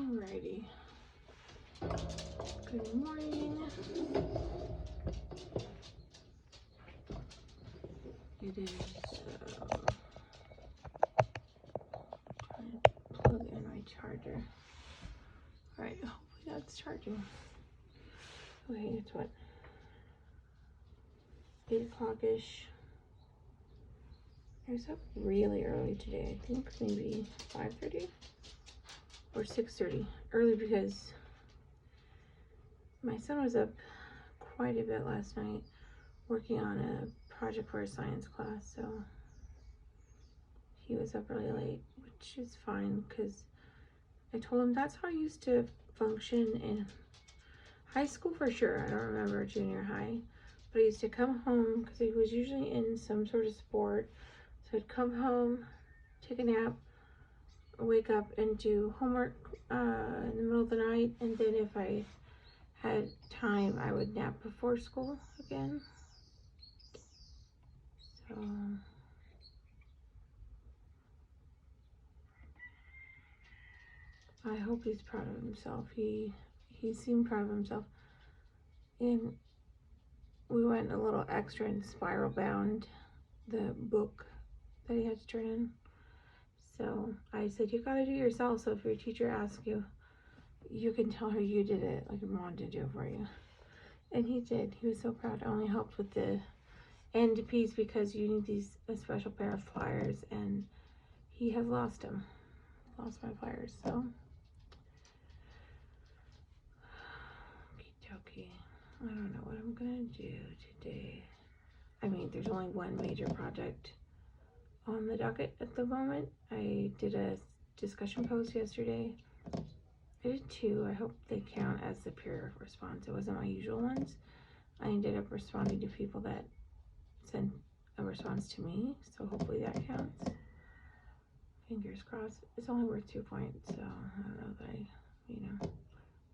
Alrighty. Good morning. It is trying to plug in my charger. Alright, hopefully that's charging. Okay, it's what? 8 o'clock-ish. I was up really early today. I think maybe 5:30 or 6:30. Early because my son was up quite a bit last night working on a project for a science class, so he was up really late, which is fine because I told him that's how I used to function in high school for sure. I don't remember junior high, but I used to come home because he was usually in some sort of sport. So I'd come home, take a nap, wake up and do homework in the middle of the night, and then if I had time I would nap before school again. So I hope he's proud of himself. He seemed proud of himself. And we went a little extra and spiral bound the book that he had to turn in. So I said, you gotta do it yourself, so if your teacher asks you, you can tell her you did it, like I wanted to do it for you. And he did. He was so proud. I only helped with the end piece because you need a special pair of pliers, and he has lost them. Lost my pliers, so. Okie dokie. I don't know what I'm gonna do today. I mean, there's only one major project on the docket at the moment. I did a discussion post yesterday. I did 2. I hope they count as the peer response. It wasn't my usual ones. I ended up responding to people that sent a response to me, so hopefully that counts. Fingers crossed. It's only worth 2 points, so I don't know that I,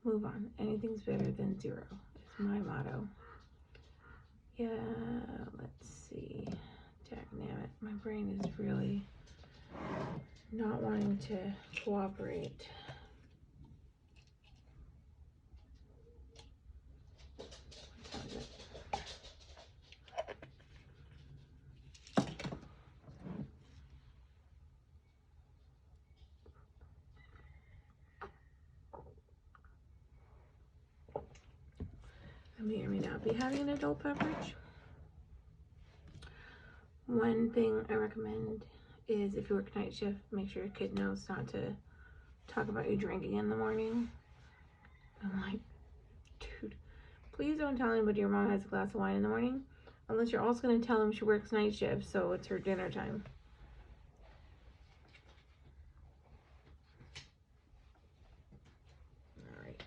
move on. Anything's better than 0 is my motto. Yeah, let's see. Dagnabbit. My brain is really not wanting to cooperate. What time is it? I may or may not be having an adult beverage. One thing I recommend is if you work night shift, make sure your kid knows not to talk about you drinking in the morning. I'm like, dude, please don't tell anybody your mom has a glass of wine in the morning, unless you're also going to tell them she works night shift, so it's her dinner time. All right.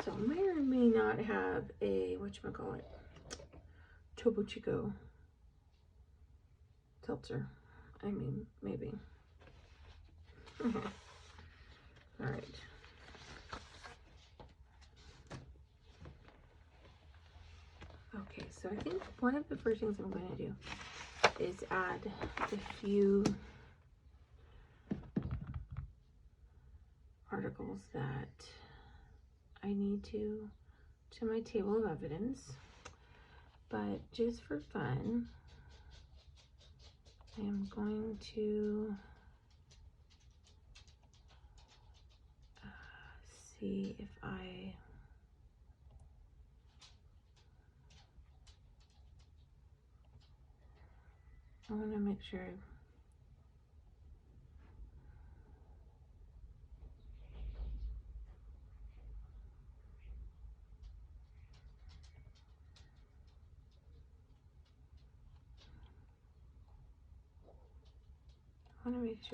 So I may or may not have a, whatchamacallit, Topo Chico seltzer. I mean, maybe. All right. Okay, so I think one of the first things I'm going to do is add a few articles that I need to my table of evidence, but just for fun, I am going to see if I want to make sure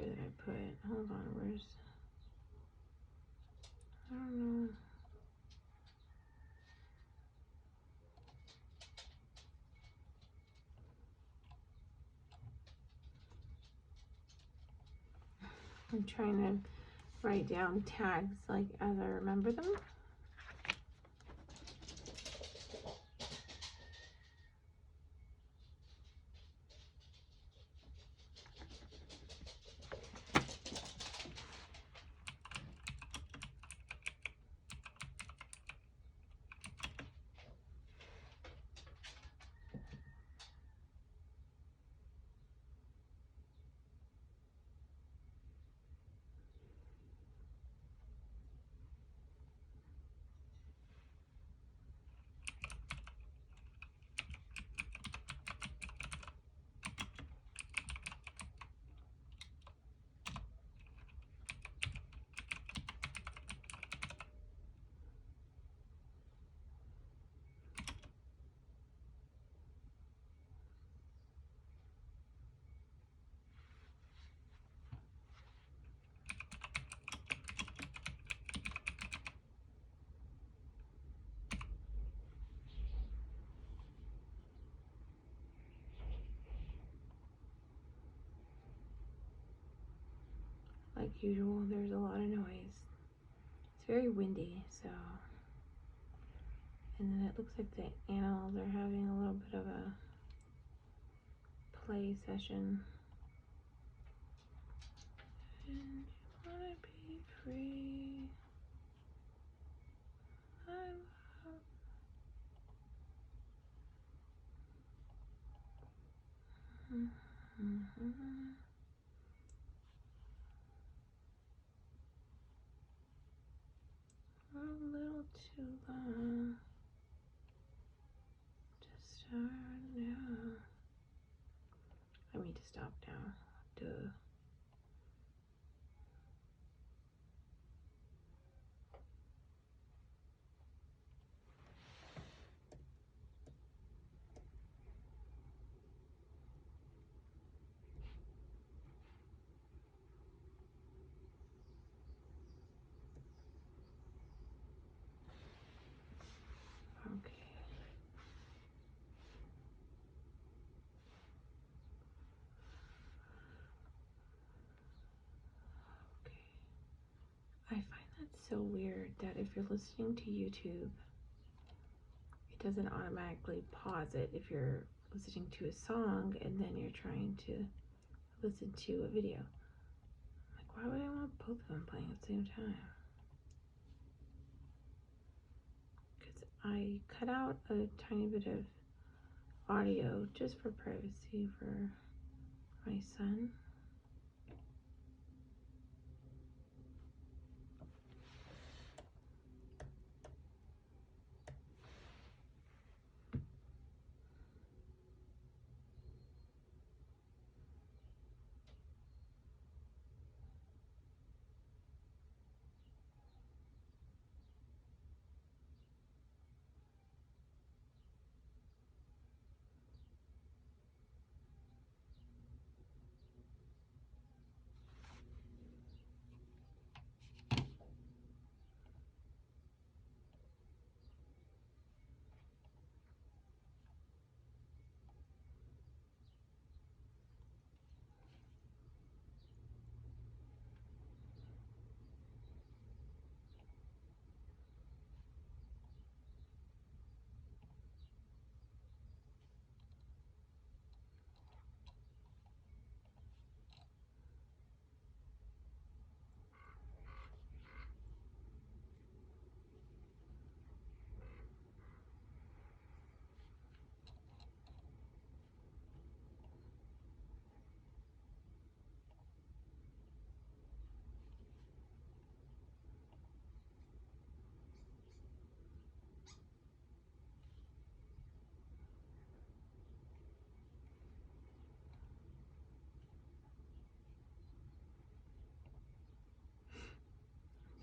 that I put, hold on, where's, I don't know. I'm trying to write down tags like as I remember them. like usual. There's a lot of noise. It's very windy, so. And then it looks like the animals are having a little bit of a play session. And you wanna be free. I love. A little too long to start now. I mean to stop now. Duh. Okay. Okay. I find that so weird that if you're listening to YouTube, it doesn't automatically pause it if you're listening to a song and then you're trying to listen to a video. Like, why would I want both of them playing at the same time? Because I cut out a tiny bit of audio just for privacy for my son.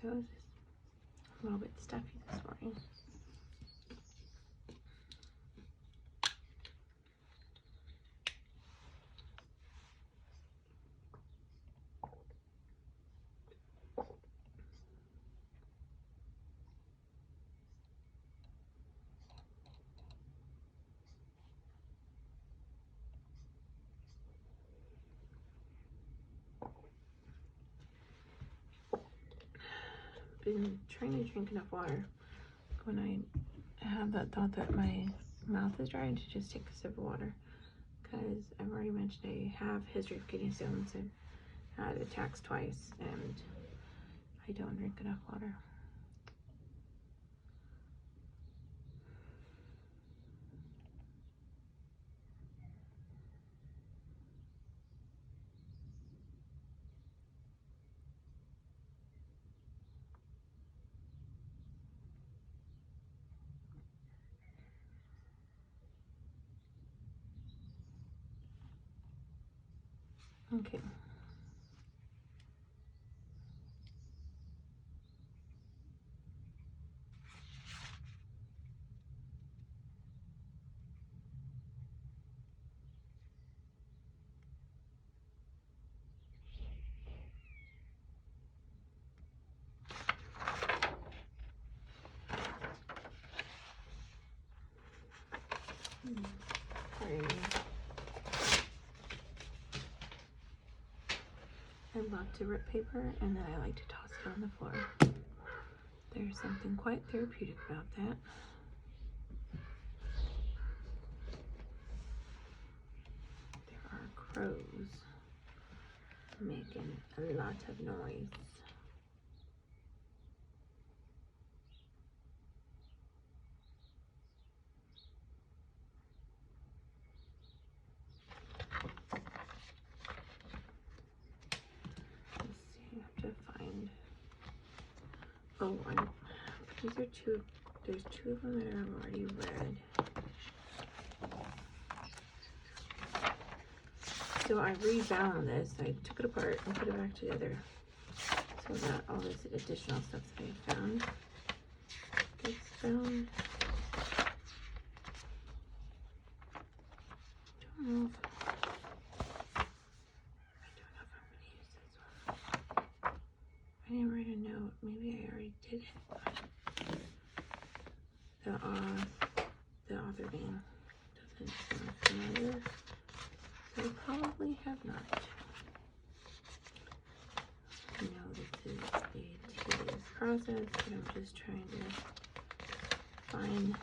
It was just a little bit stuffy this morning. Been trying to drink enough water when I have that thought that my mouth is dry to just take a sip of water, because I've already mentioned I have history of kidney stones and had attacks twice, and I don't drink enough water. Okay. Sorry. love to rip paper, and then I like to toss it on the floor. There's something quite therapeutic about that. There are crows making a lot of noise. Oh, these are two. There's two of them that I've already read. So I rebound this. I took it apart and put it back together. So that all this additional stuff that I found gets found. I don't know if I'm gonna use this one. I didn't write a note. Maybe I already did it. The author name doesn't sound familiar, so I probably have not. I know this is a tedious process, but I'm just trying to find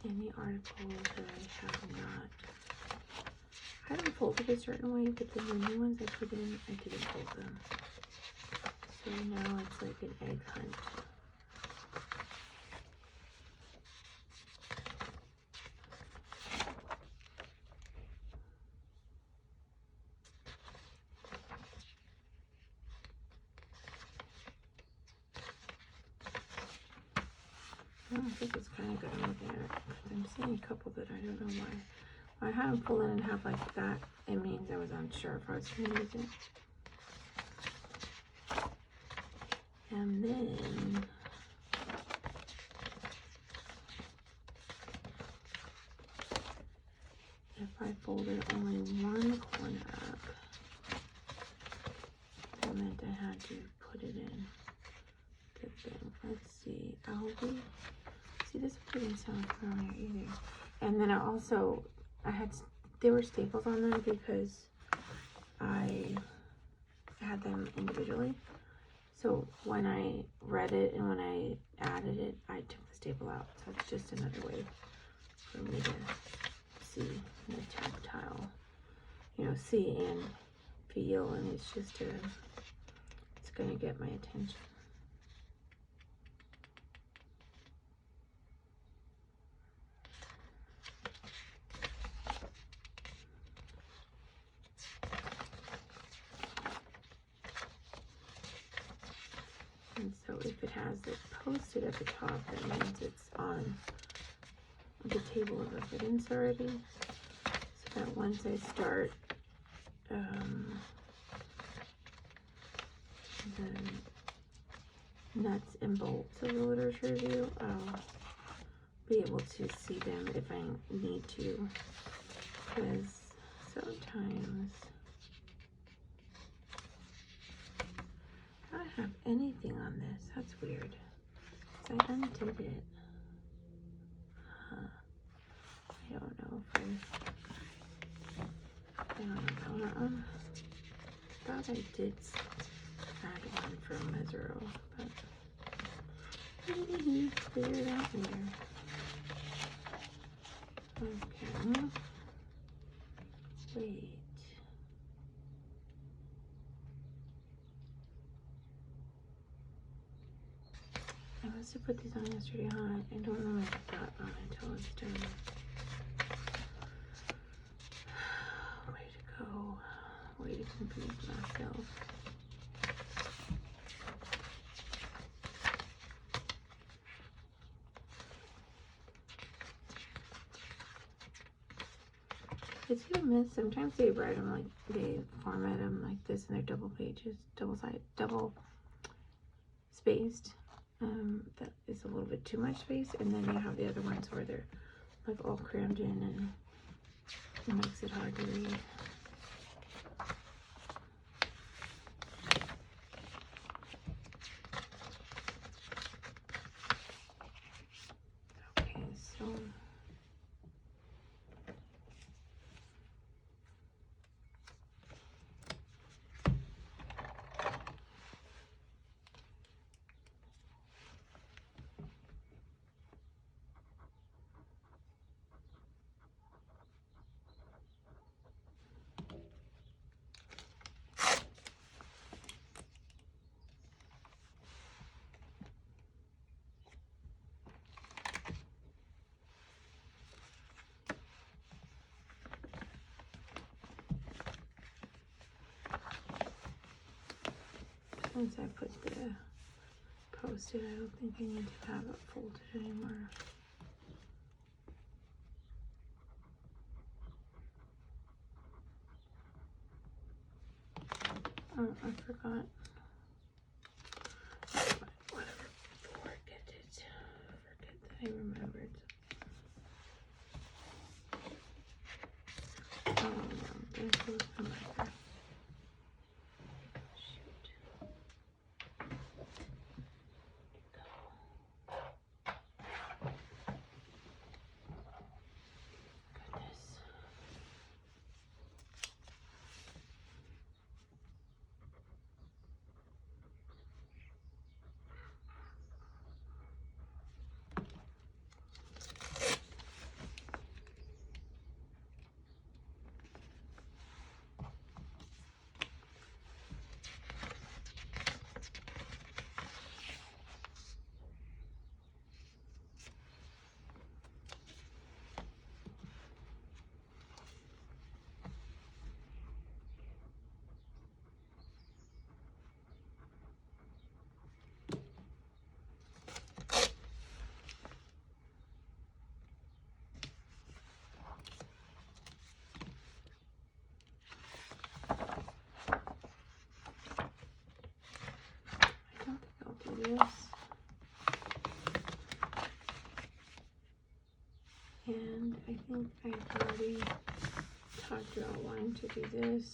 any articles that I have not. I had them folded a certain way, but then the new ones I put in, I didn't fold them. So now it's like an egg hunt. I think it's kind of good. I'm looking at it. I'm seeing a couple that I don't know why. When I had them folded in half like that, it means I was unsure if I was going to use it. And then if I folded only one corner up, that meant I had to put it in the thing. Let's see. See, this didn't sound familiar either. And then there were staples on them because I had them individually. So when I read it and when I added it, I took the staple out. So it's just another way for me to see the tactile, see and feel, and it's gonna get my attention. And so if it has it posted at the top, that means it's on the table of evidence already. So that once I start the nuts and bolts of the literature review, I'll be able to see them if I need to. Because sometimes I don't have anything on this. That's weird. So I undid it. I don't know if I don't know. I thought I did add one from Mesero, but figure it out later. Okay. Wait. I must have put these on yesterday, huh? I don't know if I got on until it's done. Way to go. Way to confuse myself. It's hit or miss. Sometimes they write them like, they format them like this and they're double pages, double spaced. That is a little bit too much space, and then you have the other ones where they're like all crammed in and it makes it hard to read. Okay, so Once I put the post-it, I don't think I need to have it folded anymore. Oh, I forgot. Whatever. Forget it. Forget that I remembered. Oh, no. There goes my marker. Shoot. Goodness. This. And I think I've already talked about wanting to do this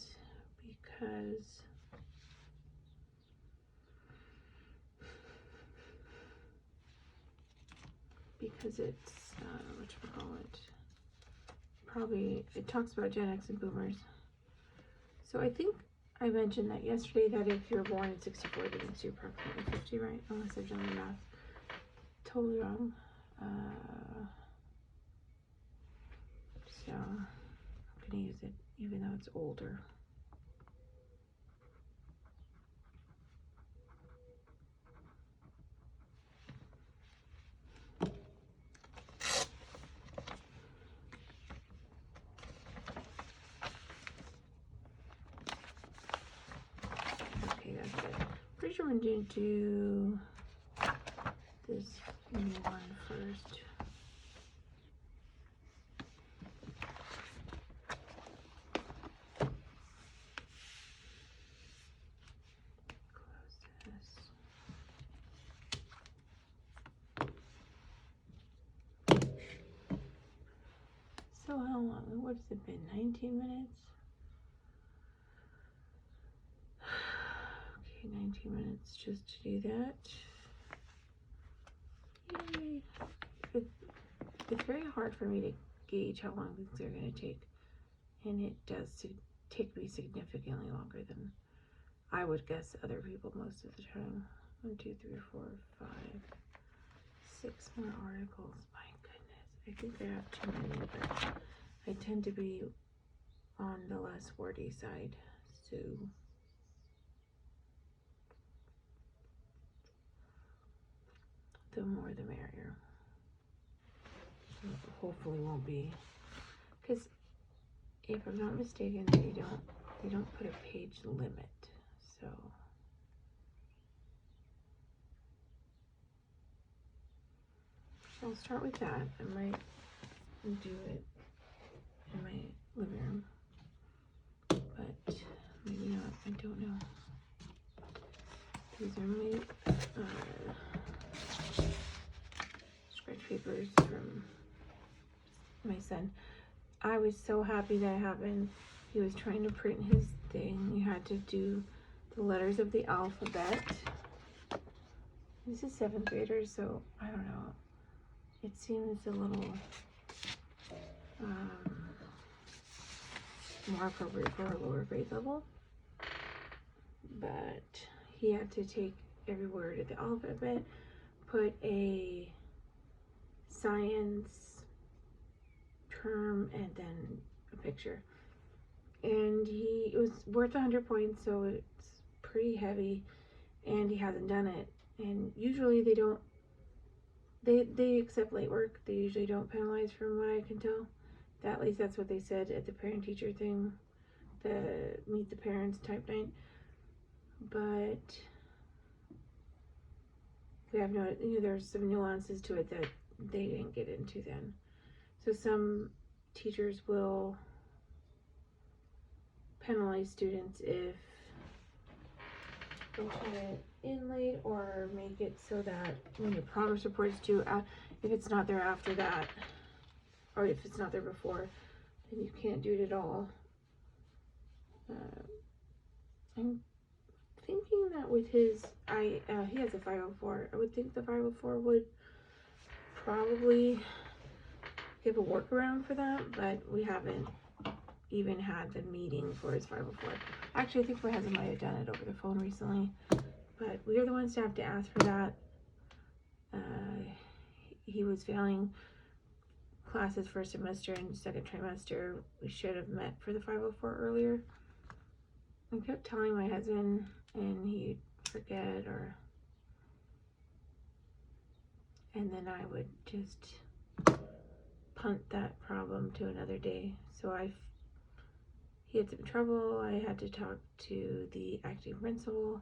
because it's whatchamacallit, probably it talks about Gen X and Boomers. So I think I mentioned that yesterday, that if you're born in 64, that makes you approximately 50, right? Unless I've done the math totally wrong. So I'm gonna use it even though it's older. Okay, that's it. Pretty sure I'm gonna do this new one first. So how long? What has it been? 19 minutes? Okay, 19 minutes just to do that. Yay. It's very hard for me to gauge how long things are going to take. And it does take me significantly longer than I would guess other people most of the time. 1, 2, 3, 4, 5, 6 more articles. My goodness. I think I have too many, but I tend to be on the less wordy side. So the more the merrier. Hopefully won't be, because if I'm not mistaken, they don't put a page limit. So I'll start with that. I might do it in my living room, but maybe not. I don't know. These are my scratch papers from my son. I was so happy that happened. He was trying to print his thing. You had to do the letters of the alphabet. This is 7th graders, so I don't know. It seems a little more appropriate for a lower grade level. But he had to take every word of the alphabet, put a science term, and then a picture. And it was worth 100 points, so it's pretty heavy, and he hasn't done it. And usually they accept late work. They usually don't penalize, from what I can tell. At least that's what they said at the parent teacher thing, the meet the parents type night. But we have no, there's some nuances to it that they didn't get into then. So some teachers will penalize students if they turn it in late, or make it so that when your progress report is due, if it's not there after that, or if it's not there before, then you can't do it at all. I'm thinking that with his, he has a 504. I would think the 504 would probably give a workaround for that, but we haven't even had the meeting for his 504. Actually, I think my husband might have done it over the phone recently, but we are the ones to have to ask for that. He was failing classes first semester and second trimester. We should have met for the 504 earlier. I kept telling my husband and he'd forget, and then I would just punt that problem to another day. So he had some trouble. I had to talk to the acting principal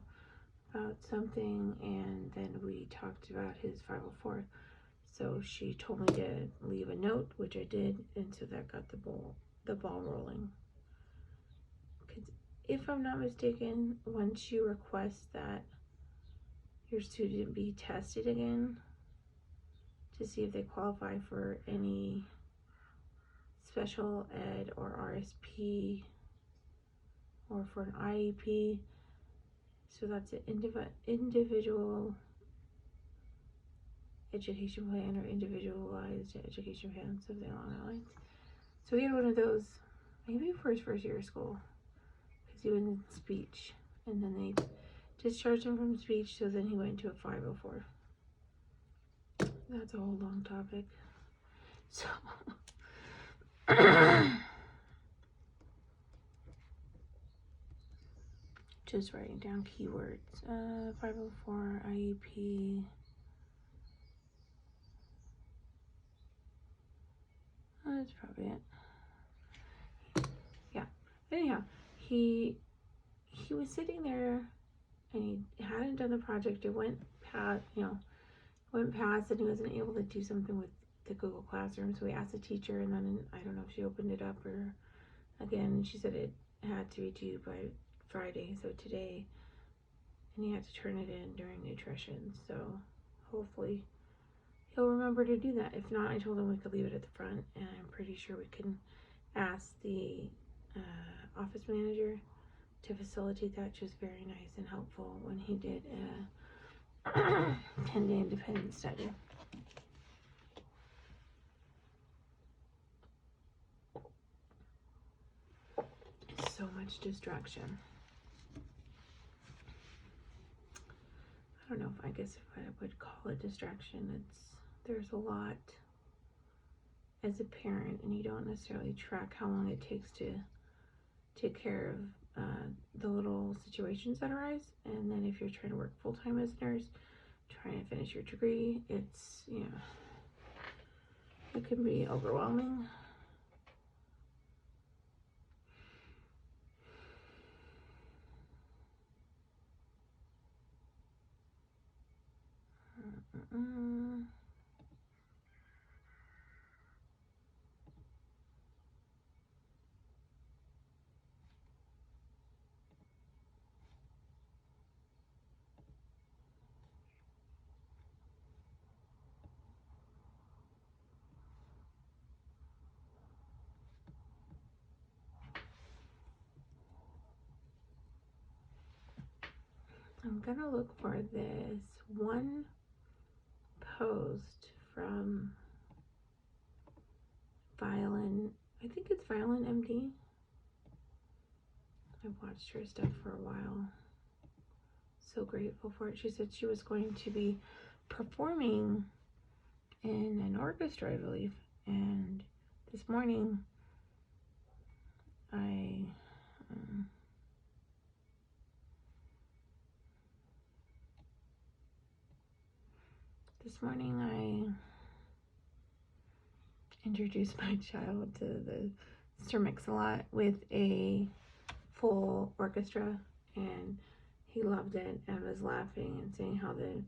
about something, and then we talked about his 504. So she told me to leave a note, which I did, and so that got the ball rolling. Because if I'm not mistaken, once you request that your student be tested again to see if they qualify for any special ed or RSP or for an IEP, so that's an individual education plan or individualized education plan, something along that lines. So he had one of those maybe for his first year of school, because he was in speech, and then they discharged him from speech, so then he went to a 504. That's a whole long topic. So just writing down keywords. 504 IEP. That's probably it. Yeah. Anyhow, he was sitting there and he hadn't done the project. It went past, and he wasn't able to do something with the Google Classroom. So we asked the teacher, and then I don't know if she opened it up or again, she said it had to be due by Friday, so today, and he had to turn it in during nutrition. So hopefully he'll remember to do that. If not, I told him we could leave it at the front, and I'm pretty sure we can ask the office manager to facilitate that. She was very nice and helpful when he did a 10-day independent study. So much distraction. I don't know if I would call it distraction. There's a lot as a parent, and you don't necessarily track how long it takes to take care of the little situations that arise. And then if you're trying to work full-time as a nurse, trying to finish your degree, it's, it can be overwhelming. I'm gonna look for this one post from Violin. I think it's Violin MD. I've watched her stuff for a while. So grateful for it. She said she was going to be performing in an orchestra, I believe. And this morning, I introduced my child to the Mr. Mix-a-Lot with a full orchestra, and he loved it and was laughing and saying how the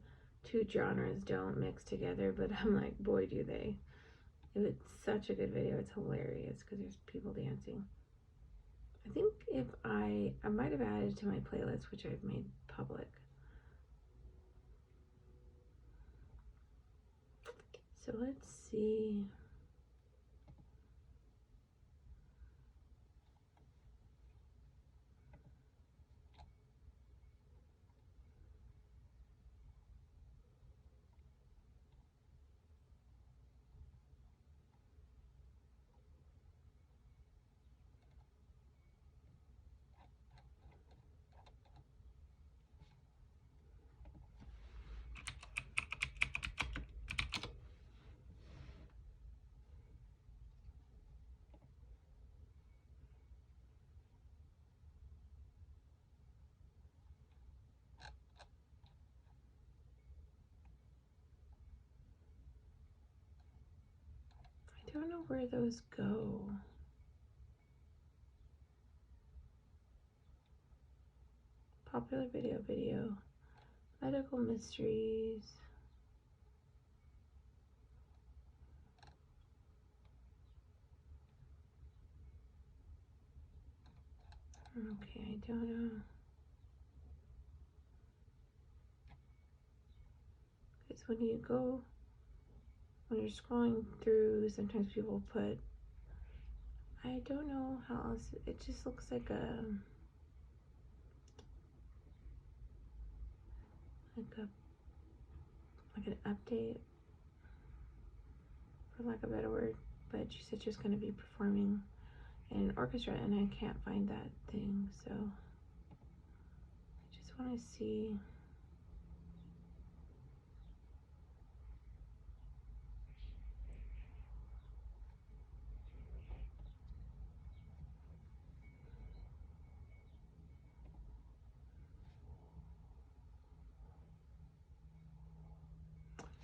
two genres don't mix together, but I'm like, boy, do they. It's such a good video. It's hilarious because there's people dancing. I think if I might have added to my playlist, which I've made public. So let's see. I don't know where those go. Popular video, medical mysteries. Okay, I don't know. Because when you're scrolling through, sometimes people put, I don't know how else, it just looks like an update, for lack of a better word, but she said she was going to be performing in an orchestra, and I can't find that thing, so I just want to see.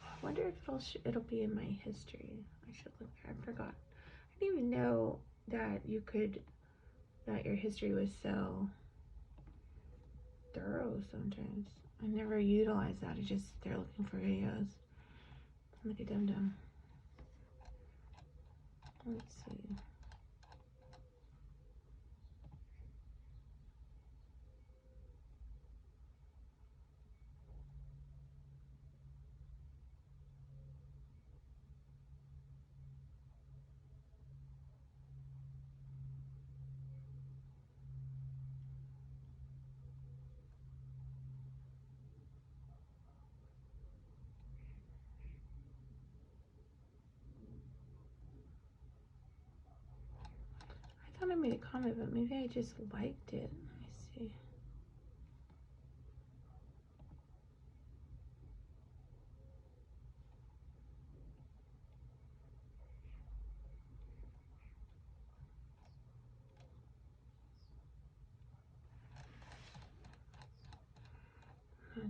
I wonder if it'll be in my history. I should look there. I forgot. I didn't even know that that your history was so thorough sometimes. I never utilize that. I just they're looking for videos. I'm like a dum-dum. Let's see. I thought I made a comment, but maybe I just liked it. Let me see.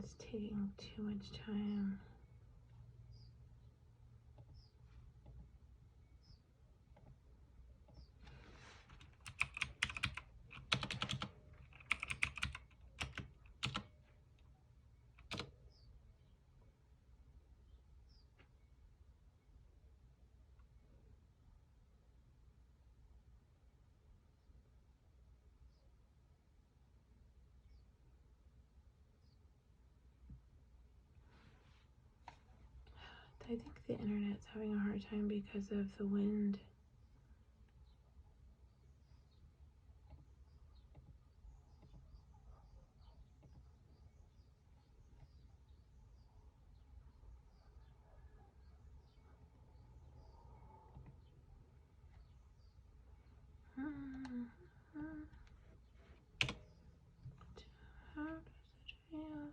It's taking too much time. I think the internet's having a hard time because of the wind. How does it feel?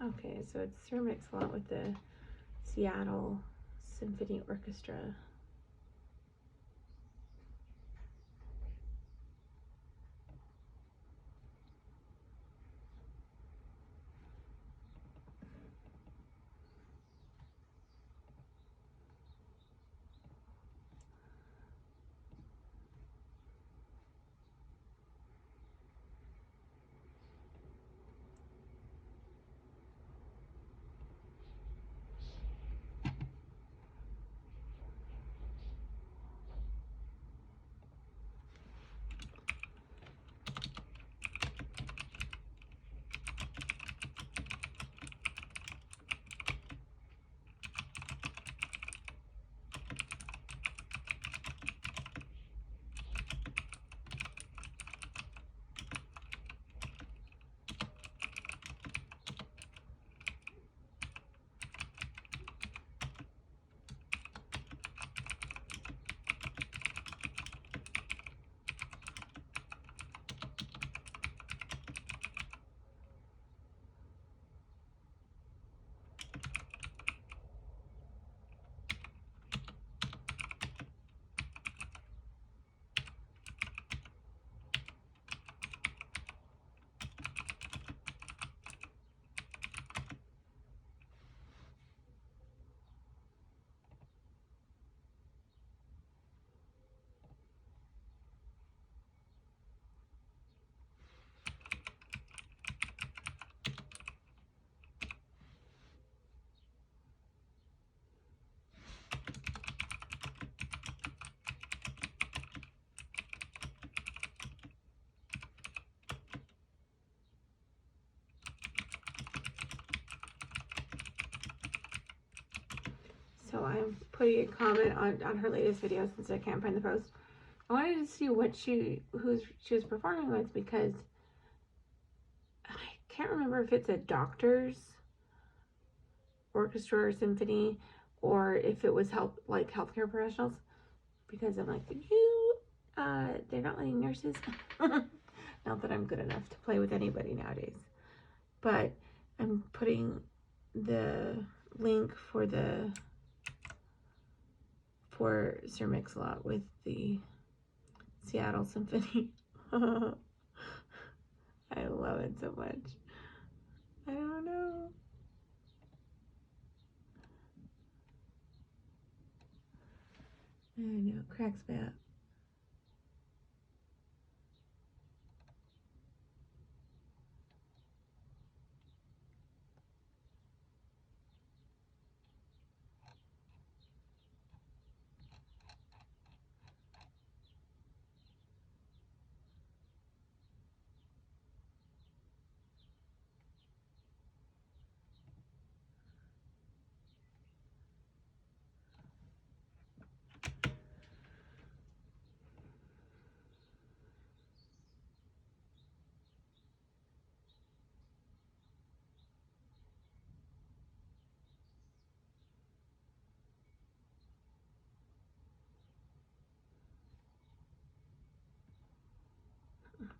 Okay, so it's remixed a lot with the Seattle Symphony Orchestra. So I'm putting a comment on her latest video since I can't find the post. I wanted to see what she was performing with, because I can't remember if it's a doctor's orchestra or symphony, or if it was healthcare professionals, because I'm like, they're not letting nurses. Not that I'm good enough to play with anybody nowadays, but I'm putting the link for Sir Mix-a-Lot with the Seattle Symphony. I love it so much. I don't know. I know, it cracks me up.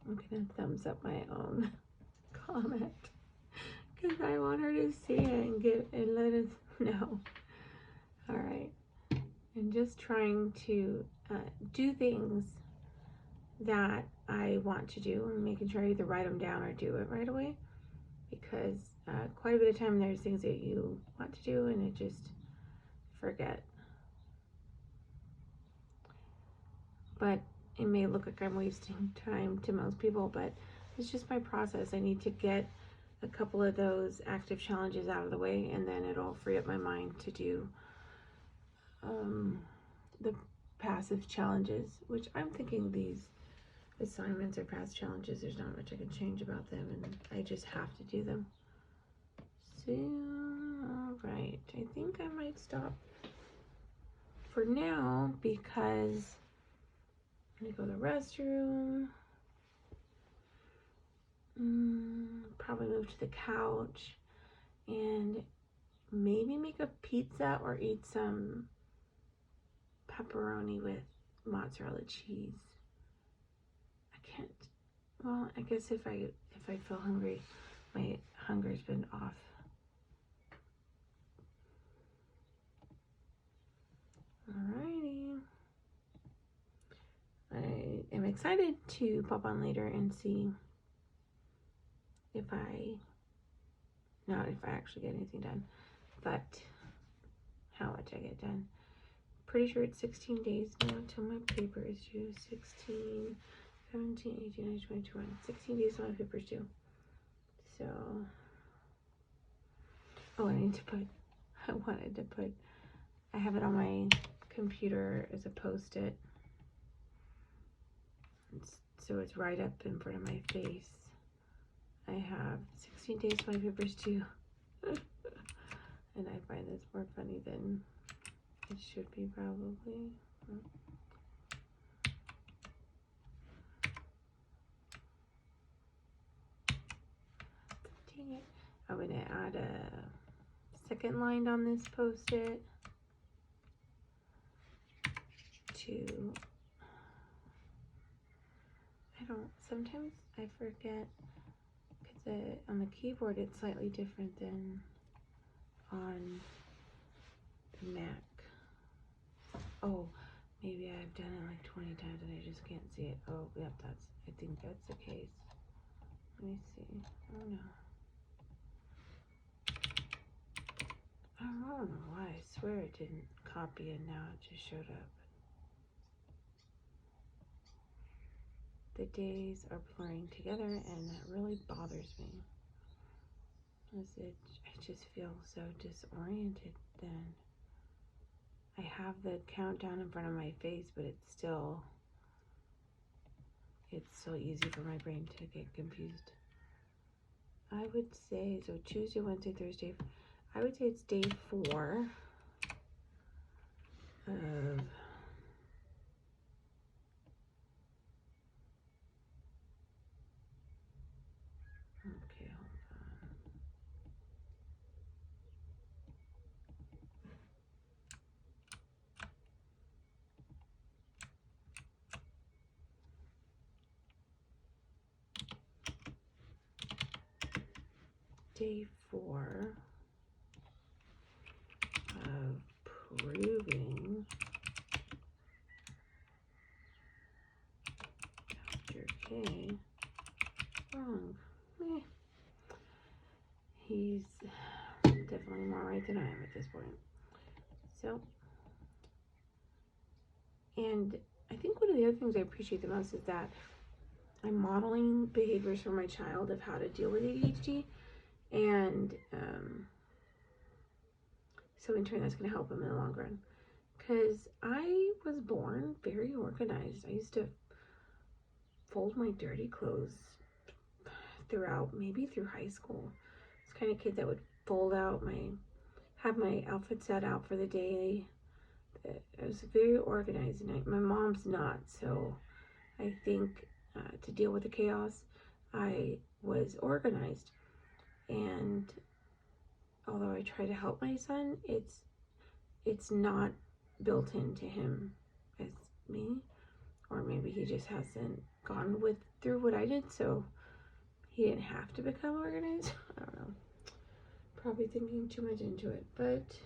I'm gonna thumbs up my own comment because I want her to see it and let us know. All right, and just trying to do things that I want to do, and making sure I either write them down or do it right away, because quite a bit of time there's things that you want to do and it just forget. But it may look like I'm wasting time to most people, but it's just my process. I need to get a couple of those active challenges out of the way, and then it'll free up my mind to do the passive challenges, which I'm thinking these assignments are past challenges. There's not much I can change about them, and I just have to do them. So, all right, I think I might stop for now because I'm gonna go to the restroom. Probably move to the couch and maybe make a pizza or eat some pepperoni with mozzarella cheese. I can't. Well, I guess if I feel hungry, my hunger's been off. Alrighty. I am excited to pop on later and see if I actually get anything done, but how much I get done. Pretty sure it's 16 days now till my paper is due. 16, 17, 18, 19, 20, 21. 16 days till my paper is due. So, oh, I have it on my computer as a post-it. So it's right up in front of my face. I have 16 days till my paper's due. And I find this more funny than it should be, probably. Dang it. I'm going to add a second line on this post-it to, sometimes I forget, because on the keyboard it's slightly different than on the Mac. Oh, maybe I've done it like 20 times and I just can't see it. Oh, yep, I think that's the case. Let me see. Oh no. I don't know why. I swear it didn't copy and now it just showed up. The days are blurring together and that really bothers me. I just feel so disoriented then. I have the countdown in front of my face, but it's so easy for my brain to get confused. I would say, so Tuesday, Wednesday, Thursday, I would say it's day 4. day 4 of proving Dr. K wrong. He's definitely more right than I am at this point. So, and I think one of the other things I appreciate the most is that I'm modeling behaviors for my child of how to deal with ADHD, and so in turn that's going to help him in the long run. Because I was born very organized. I used to fold my dirty clothes throughout, maybe through high school. I was kind of kid that would fold out have my outfit set out for the day. I was very organized, and my mom's not, so I think to deal with the chaos, I was organized. And although I try to help my son, it's not built into him as me, or maybe he just hasn't gone through what I did, so he didn't have to become organized. I don't know. Probably thinking too much into it, but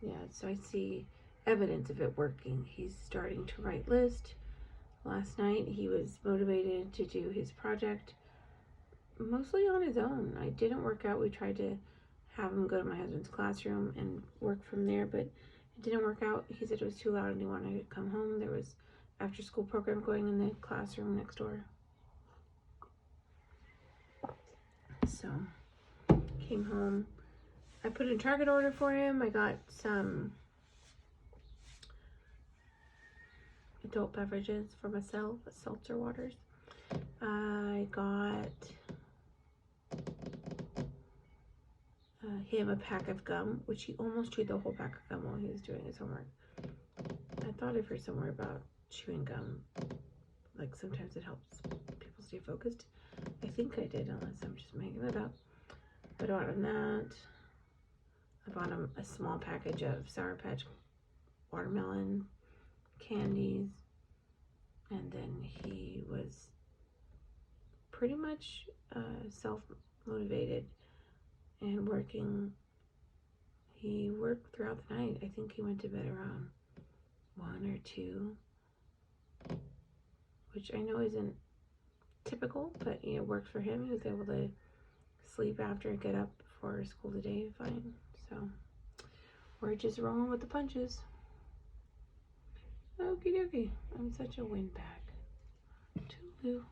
yeah, so I see evidence of it working. He's starting to write lists. Last night he was motivated to do his project mostly on his own. I didn't work out. We tried to have him go to my husband's classroom and work from there, but it didn't work out. He said it was too loud and he wanted to come home. There was after school program going in the classroom next door. So came home. I put in Target order for him. I got some adult beverages for myself, seltzer waters. I got him a pack of gum, which he almost chewed the whole pack of gum while he was doing his homework. I thought I've heard somewhere about chewing gum, like sometimes it helps people stay focused. I think I did, unless I'm just making it up. But I bought him that. I bought him a small package of Sour Patch watermelon candies, and then he was pretty much self-motivated and working. He worked throughout the night. I think he went to bed around 1 or 2, which I know isn't typical, but you know, worked for him. He was able to sleep after and get up for school today fine. So we're just rolling with the punches. Okie dokie. I'm such a windbag. Toodaloo.